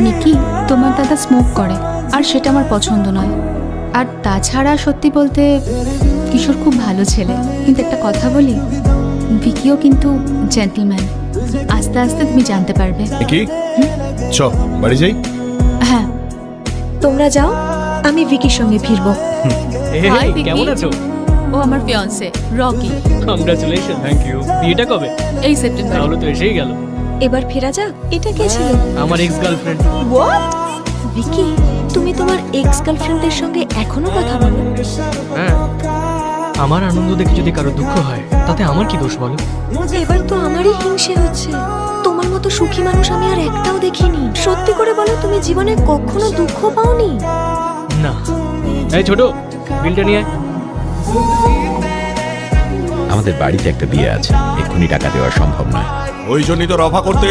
নিকি, তোমার দাদা স্মোক করে আর সেটা আমার পছন্দ নয়। আর তাছাড়া সত্যি বলতে কিশোর খুব ভালো ছেলে, কিন্তু একটা কথা বলি, ভিকিও কিন্তু জেন্টলম্যান। আস্তে আস্তে তুমি জানতে পারবে। কি চ বাড়ি যাই। হ্যাঁ, তোমরা যাও, আমি ভিকির সঙ্গে ফিরবো। Hi, Vicky. কেমন আছো? ও আমার fiance Rocky. Congratulation. Thank you. বিয়েটা কবে? এই সেপ্টেম্বর। তাহলে তো এসেই গেল। এবার ফেরা যাক। এটা কে ছিল? আমার এক্স গার্লফ্রেন্ড। হোয়াট? ভিকি, তুমি তোমার এক্স গার্লফ্রেন্ডের সঙ্গে এখনো কথা বলো? হ্যাঁ, আমার আনন্দ দেখে যদি কারো দুঃখ হয় তাতে আমার কি দোষ বলো? এবার তো আমারই হিংসে হচ্ছে। তোমার মতো সুখী মানুষ আমি আর একটাও দেখিনি। সত্যি করে বলো, তুমি জীবনে কখনো দুঃখ পাওনি? না। এই ছোট, বিলটা নিয়ে আয়। আমাদের বাড়িতে একটা বিয়ে আছে, এক্ষুনি টাকা দেওয়া সম্ভব নয়। ওই জন্যই তো রফা করতে